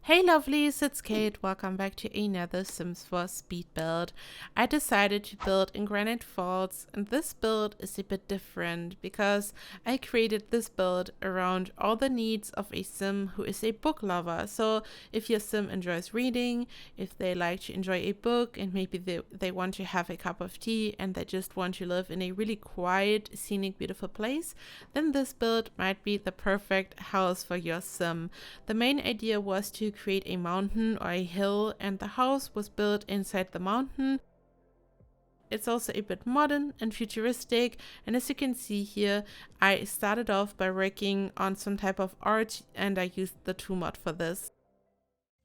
Hey lovelies, it's Kate. Welcome back to another Sims 4 speed build. I decided to build in Granite Falls, and this build is a bit different because I created this build around all the needs of a sim who is a book lover. So if your sim enjoys reading, if they like to enjoy a book, and maybe they want to have a cup of tea and they just want to live in a really quiet, scenic, beautiful place, then this build might be the perfect house for your sim. The main idea was to create a mountain or a hill, and the house was built inside the mountain. It's also a bit modern and futuristic, and as you can see here, I started off by working on some type of art and I used the 2 mod for this.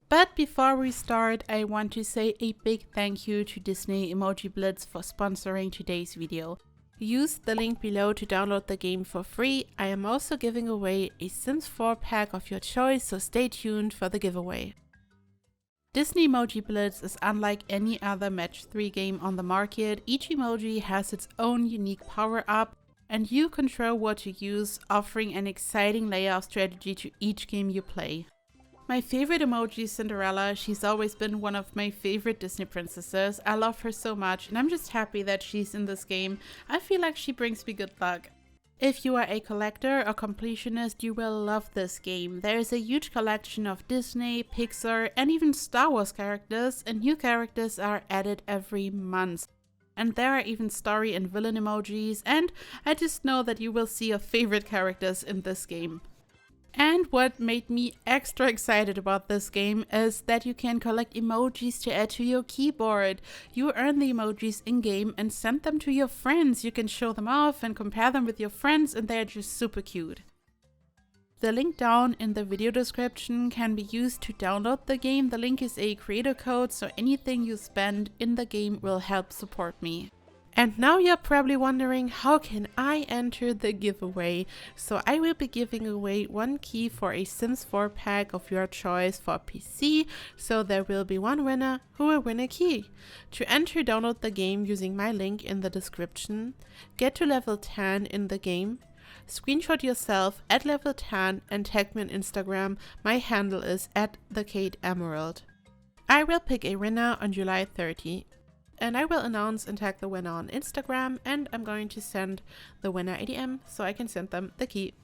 But before we start, I want to say a big thank you to Disney Emoji Blitz for sponsoring today's video. Use the link below to download the game for free. I am also giving away a Sims 4 pack of your choice, so stay tuned for the giveaway. Disney Emoji Blitz is unlike any other match 3 game on the market. Each emoji has its own unique power-up, and you control what to use, offering an exciting layout strategy to each game you play. My favorite emoji is Cinderella. She's always been one of my favorite Disney princesses. I love her so much, and I'm just happy that she's in this game. I feel like she brings me good luck. If you are a collector or completionist, you will love this game. There is a huge collection of Disney, Pixar, and even Star Wars characters, and new characters are added every month. And there are even story and villain emojis, and I just know that you will see your favorite characters in this game. And what made me extra excited about this game is that you can collect emojis to add to your keyboard. You earn the emojis in-game and send them to your friends. You can show them off and compare them with your friends, and they're just super cute. The link down in the video description can be used to download the game. The link is a creator code, so anything you spend in the game will help support me. And now you're probably wondering, how can I enter the giveaway? So I will be giving away 1 key for a Sims 4 pack of your choice for PC. So there will be 1 winner who will win a key. To enter, download the game using my link in the description. Get to level 10 in the game. Screenshot yourself at level 10 and tag me on Instagram. My handle is @KateEmerald. I will pick a winner on July 30. And I will announce and tag the winner on Instagram, and I'm going to send the winner a DM so I can send them the key.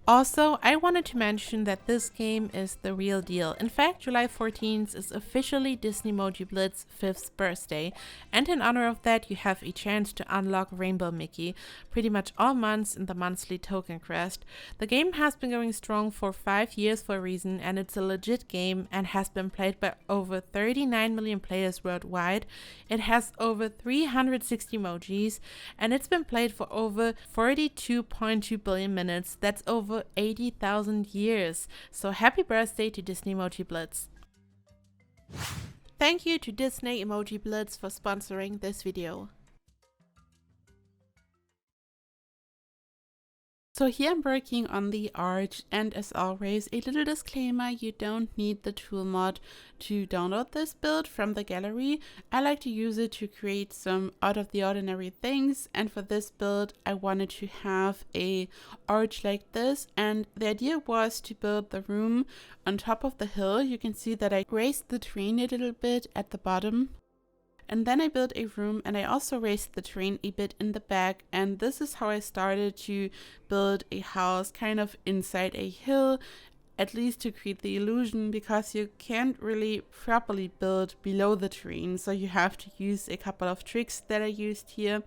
Also, I wanted to mention that this game is the real deal. In fact, July 14th is officially Disney Emoji Blitz's 5th birthday, and in honor of that, you have a chance to unlock Rainbow Mickey pretty much all months in the monthly token quest. The game has been going strong for 5 years for a reason, and it's a legit game and has been played by over 39 million players worldwide. It has over 360 emojis, and it's been played for over 42.2 billion minutes. That's over 80,000 years. So happy birthday to Disney Emoji Blitz. Thank you to Disney Emoji Blitz for sponsoring this video. So here I'm working on the art, and as always, a little disclaimer: you don't need the tool mod to download this build from the gallery. I like to use it to create some out of the ordinary things, and for this build I wanted to have a arch like this, and the idea was to build the room on top of the hill. You can see that I raised the terrain a little bit at the bottom. And then I built a room, and I also raised the terrain a bit in the back, and this is how I started to build a house kind of inside a hill, at least to create the illusion, because you can't really properly build below the terrain, so you have to use a couple of tricks that I used here.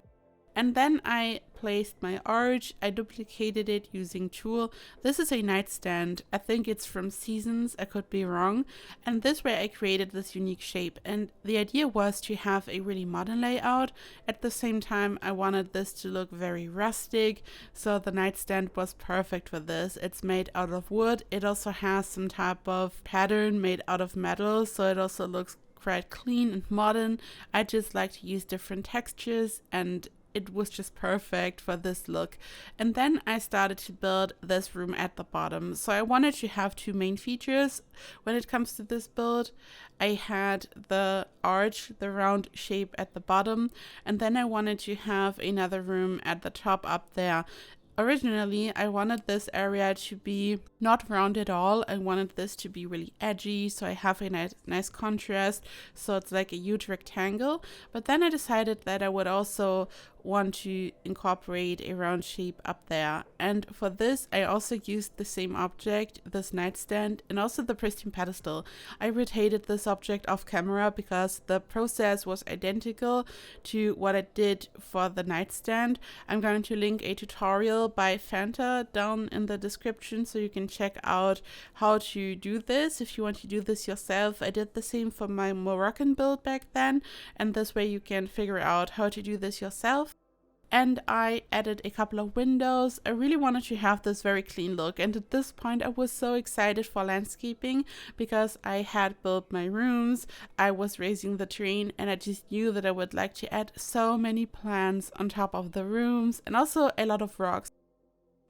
And then I placed my arch. I duplicated it using tool. This is a nightstand. I think it's from Seasons, I could be wrong. And this way I created this unique shape. And the idea was to have a really modern layout. At the same time, I wanted this to look very rustic, so the nightstand was perfect for this. It's made out of wood. It also has some type of pattern made out of metal, so it also looks quite clean and modern. I just like to use different textures, and it was just perfect for this look. And then I started to build this room at the bottom. So I wanted to have 2 main features when it comes to this build. I had the arch, the round shape at the bottom, and then I wanted to have another room at the top up there. Originally, I wanted this area to be not round at all. I wanted this to be really edgy, so I have a nice contrast, so it's like a huge rectangle. But then I decided that I would also want to incorporate a round shape up there. And for this, I also used the same object, this nightstand, and also the pristine pedestal. I rotated this object off camera because the process was identical to what I did for the nightstand. I'm going to link a tutorial by Fanta down in the description so you can check out how to do this if you want to do this yourself. I did the same for my Moroccan build back then, and this way you can figure out how to do this yourself. And I added a couple of windows. I really wanted to have this very clean look, and at this point I was so excited for landscaping because I had built my rooms, I was raising the terrain, and I just knew that I would like to add so many plants on top of the rooms and also a lot of rocks.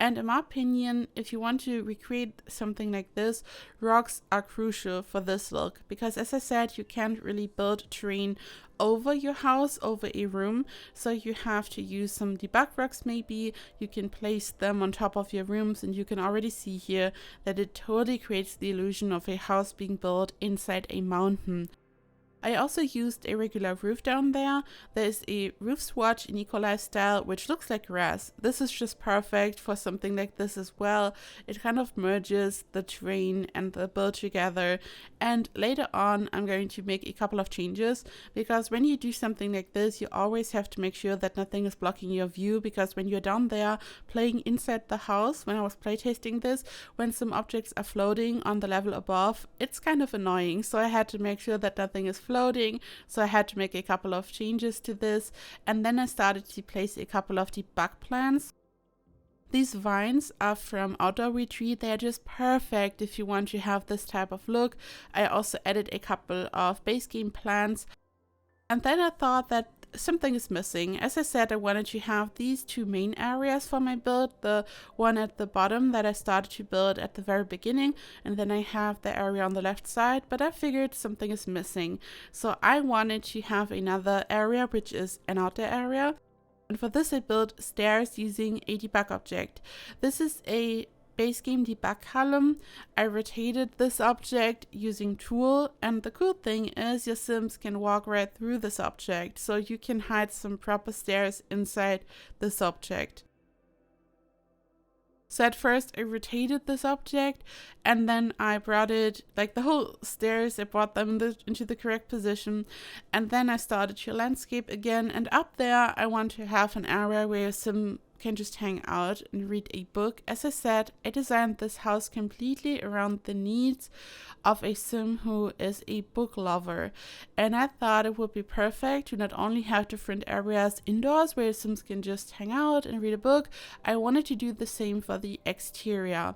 And in my opinion, if you want to recreate something like this, rocks are crucial for this look because, as I said, you can't really build terrain over your house, over a room, so you have to use some debug rocks. Maybe you can place them on top of your rooms, and you can already see here that it totally creates the illusion of a house being built inside a mountain. I also used a regular roof down there. There's a roof swatch in Ecolized style which looks like grass. This is just perfect for something like this as well. It kind of merges the terrain and the build together. And later on I'm going to make a couple of changes because when you do something like this, you always have to make sure that nothing is blocking your view, because when you're down there playing inside the house, when I was playtesting this, when some objects are floating on the level above, it's kind of annoying. So I had to make sure that nothing is floating, so I had to make a couple of changes to this, and then I started to place a couple of debug plants. These vines are from Outdoor Retreat. They are just perfect if you want to have this type of look. I also added a couple of base game plants, and then I thought that something is missing. As I said, I wanted to have these two main areas for my build, the one at the bottom that I started to build at the very beginning, and then I have the area on the left side, but I figured something is missing. So I wanted to have another area, which is an outdoor area. And for this I built stairs using a debug object. This is a base game debug column. I rotated this object using tool, and the cool thing is your Sims can walk right through this object, so you can hide some proper stairs inside this object. So at first I rotated this object, and then I brought it, like the whole stairs, I brought them into the correct position, and then I started to landscape again, and up there I want to have an area where your Sim can just hang out and read a book. As I said, I designed this house completely around the needs of a Sim who is a book lover, and I thought it would be perfect to not only have different areas indoors where Sims can just hang out and read a book, I wanted to do the same for the exterior.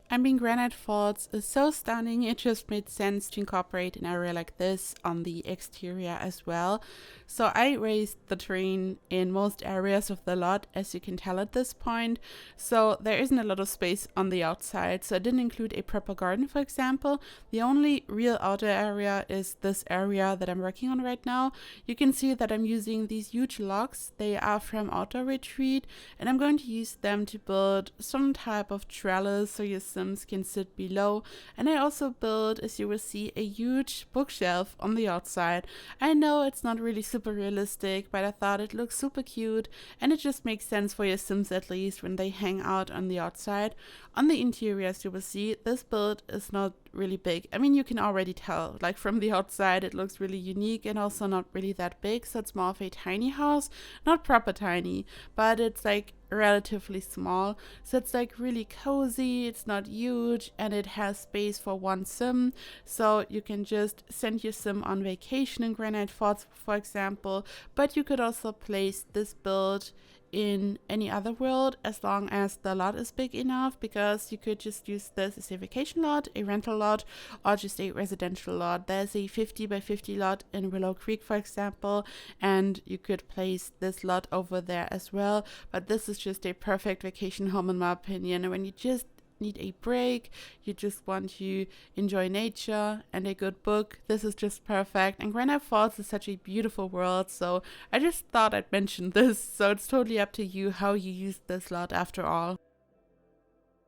I mean, Granite Falls is so stunning, it just made sense to incorporate an area like this on the exterior as well. So I raised the terrain in most areas of the lot, as you can tell at this point. So there isn't a lot of space on the outside. So I didn't include a proper garden, for example. The only real outdoor area is this area that I'm working on right now. You can see that I'm using these huge logs. They are from Outdoor Retreat, and I'm going to use them to build some type of trellis so your Sims can sit below. And I also built, as you will see, a huge bookshelf on the outside. I know it's not really super realistic, but I thought it looks super cute, and it just makes sense for your Sims, at least when they hang out on the outside. On the interior, as you will see, this build is not really big. I mean, you can already tell, like from the outside it looks really unique and also not really that big, so it's more of a tiny house, not proper tiny, but it's like relatively small, so it's like really cozy, it's not huge, and it has space for one Sim, so you can just send your Sim on vacation in Granite Falls, for example, but you could also place this build in any other world as long as the lot is big enough, because you could just use this as a vacation lot, a rental lot, or just a residential lot. There's a 50 by 50 lot in Willow Creek, for example, and you could place this lot over there as well, but this is just a perfect vacation home in my opinion. And when you just need a break, you just want to enjoy nature and a good book, this is just perfect. And Granite Falls is such a beautiful world, so I just thought I'd mention this. So it's totally up to you how you use this lot after all.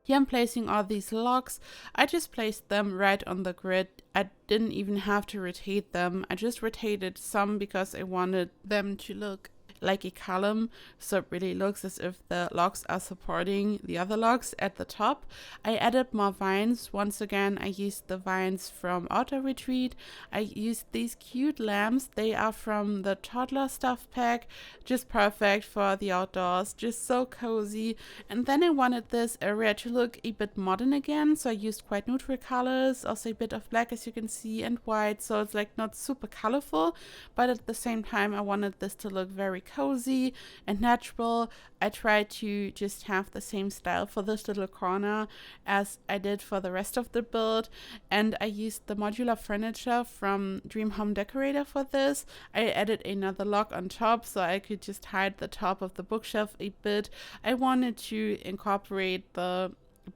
Here I'm placing all these logs. I just placed them right on the grid. I didn't even have to rotate them. I just rotated some because I wanted them to look like a column, so it really looks as if the logs are supporting the other logs at the top. I added more vines. Once again, I used the vines from Auto Retreat. I used these cute lamps. They are from the toddler stuff pack, just perfect for the outdoors, just so cozy. And then I wanted this area to look a bit modern again, so I used quite neutral colors, also a bit of black as you can see, and white, so it's like not super colorful, but at the same time I wanted this to look very cozy and natural. I tried to just have the same style for this little corner as I did for the rest of the build, and I used the modular furniture from Dream Home Decorator for this. I added another log on top so I could just hide the top of the bookshelf a bit. I wanted to incorporate the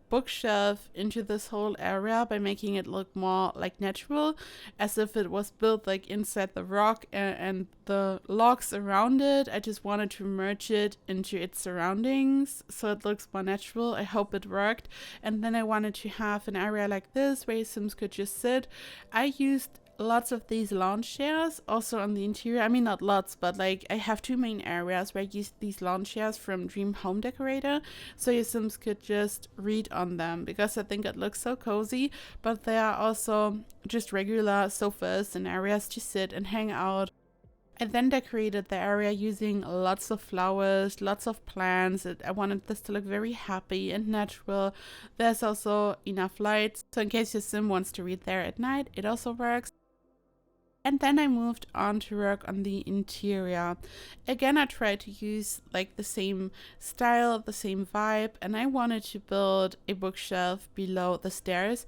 bookshelf into this whole area by making it look more like natural, as if it was built like inside the rock and the logs around it. I just wanted to merge it into its surroundings so it looks more natural. I hope it worked. And then I wanted to have an area like this where Sims could just sit. I used lots of these lounge chairs also on the interior. I mean, not lots, but like I have two main areas where I use these lounge chairs from Dream Home Decorator, so your Sims could just read on them, because I think it looks so cozy. But there are also just regular sofas and areas to sit and hang out. I then decorated the area using lots of flowers, lots of plants. I wanted this to look very happy and natural. There's also enough lights, so in case your Sim wants to read there at night, it also works. And then I moved on to work on the interior. Again, I tried to use like the same style, the same vibe, and I wanted to build a bookshelf below the stairs.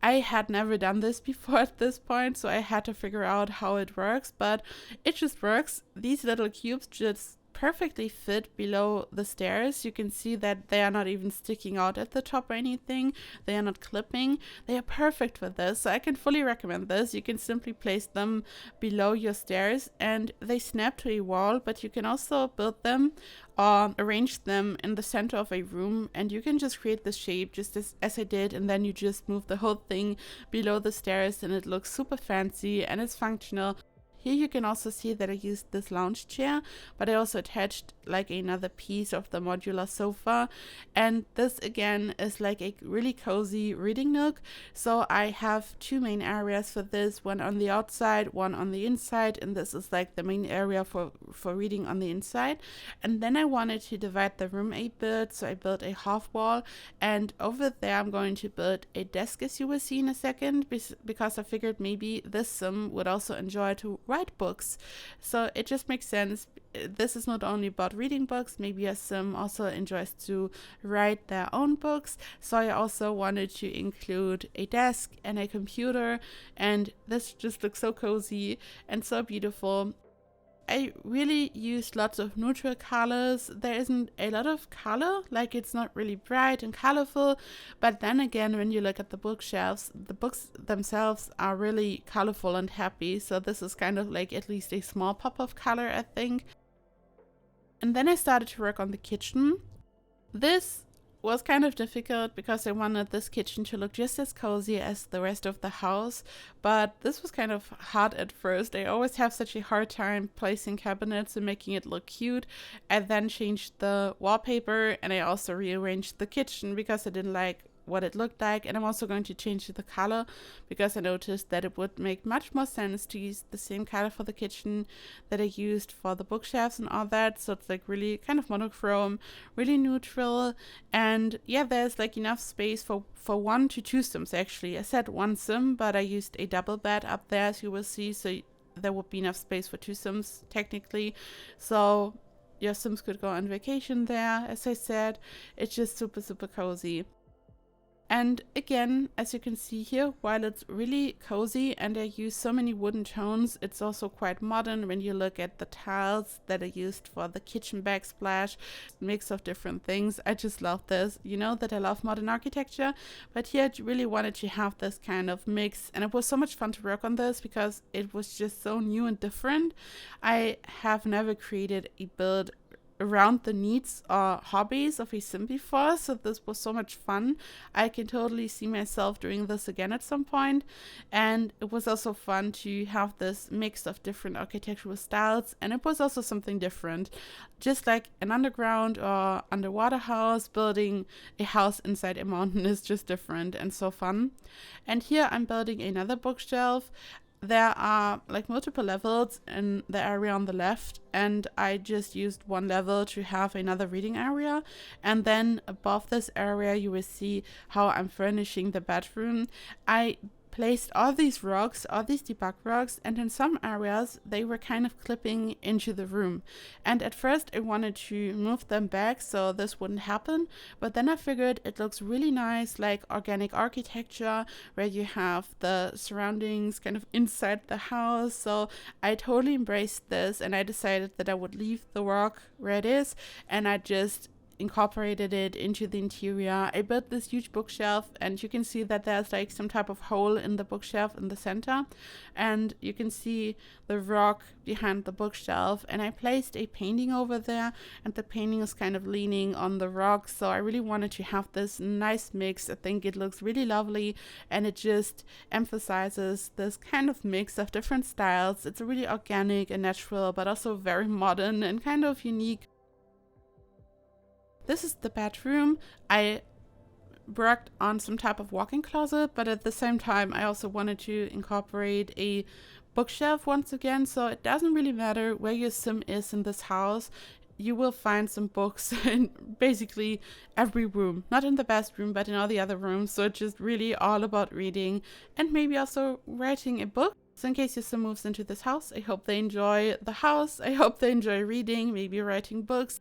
I had never done this before at this point, so I had to figure out how it works, but it just works. These little cubes just perfectly fit below the stairs. You can see that they are not even sticking out at the top or anything. They are not clipping. They are perfect for this, so I can fully recommend this. You can simply place them below your stairs and they snap to a wall, but you can also build them or arrange them in the center of a room, and you can just create this shape just as I did, and then you just move the whole thing below the stairs and it looks super fancy and it's functional. Here you can also see that I used this lounge chair, but I also attached like another piece of the modular sofa. And this again is like a really cozy reading nook. So I have two main areas for this, one on the outside, one on the inside. And this is like the main area for reading on the inside. And then I wanted to divide the room a bit. So I built a half wall, and over there I'm going to build a desk, as you will see in a second, because I figured maybe this Sim would also enjoy to write books. So it just makes sense. This is not only about reading books, maybe a Sim also enjoys to write their own books. So I also wanted to include a desk and a computer, and this just looks so cozy and so beautiful. I really used lots of neutral colors. There isn't a lot of color, like it's not really bright and colorful, but then again, when you look at the bookshelves, the books themselves are really colorful and happy, so this is kind of like at least a small pop of color, I think. And then I started to work on the kitchen. This was kind of difficult because I wanted this kitchen to look just as cozy as the rest of the house, but this was kind of hard at first. I always have such a hard time placing cabinets and making it look cute. I then changed the wallpaper, and I also rearranged the kitchen because I didn't like what it looked like, and I'm also going to change the color because I noticed that it would make much more sense to use the same color for the kitchen that I used for the bookshelves and all that. So it's like really kind of monochrome, really neutral, and yeah, there's like enough space for 1 to 2 Sims. Actually, I said 1 Sim, but I used a double bed up there, as you will see, so there would be enough space for 2 Sims technically. So your Sims could go on vacation there. As I said, it's just super cozy. And again, as you can see here, while it's really cozy and I use so many wooden tones, it's also quite modern when you look at the tiles that are used for the kitchen backsplash, mix of different things. I just love this. You know that I love modern architecture, but here I really wanted to have this kind of mix, and it was so much fun to work on this because it was just so new and different. I have never created a build around the needs or hobbies of a sim before, so this was so much fun. I can totally see myself doing this again at some point, and it was also fun to have this mix of different architectural styles, and it was also something different. Just like an underground or underwater house, building a house inside a mountain is just different and so fun. And here I'm building another bookshelf. There are like multiple levels in the area on the left, and I just used one level to have another reading area, and then above this area you will see how I'm furnishing the bedroom. I placed all these rocks, all these debug rocks, and in some areas they were kind of clipping into the room. And at first I wanted to move them back so this wouldn't happen, but then I figured it looks really nice, like organic architecture, where you have the surroundings kind of inside the house. So I totally embraced this, and I decided that I would leave the rock where it is, and I just incorporated it into the interior. I built this huge bookshelf, and you can see that there's like some type of hole in the bookshelf in the center, and you can see the rock behind the bookshelf, and I placed a painting over there, and the painting is kind of leaning on the rock. So I really wanted to have this nice mix. I think it looks really lovely, and it just emphasizes this kind of mix of different styles. It's really organic and natural, but also very modern and kind of unique. This is the bedroom. I worked on some type of walk-in closet, but at the same time I also wanted to incorporate a bookshelf once again, so it doesn't really matter where your sim is in this house. You will find some books in basically every room, not in the best room, but in all the other rooms. So it's just really all about reading and maybe also writing a book. So in case your sim moves into this house, I hope they enjoy the house. I hope they enjoy reading, maybe writing books.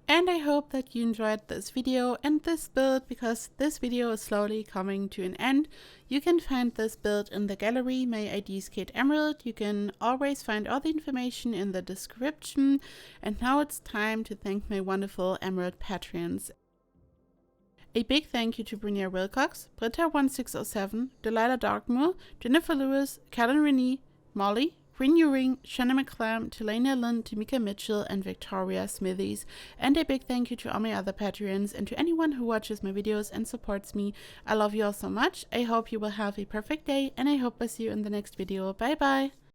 And I hope that you enjoyed this video and this build, because this video is slowly coming to an end. You can find this build in the gallery. My ID is KateEmerald. You can always find all the information in the description. And now it's time to thank my wonderful Emerald patrons. A big thank you to Brunier Wilcox, Britta1607, Delilah Darkmoor, Jennifer Lewis, Karen Renee, Molly, Green Ewing, Shanna McClam, Telania Lynn, Tamika Mitchell, and Victoria Smithies. And a big thank you to all my other patrons and to anyone who watches my videos and supports me. I love you all so much. I hope you will have a perfect day, and I hope I see you in the next video. Bye bye!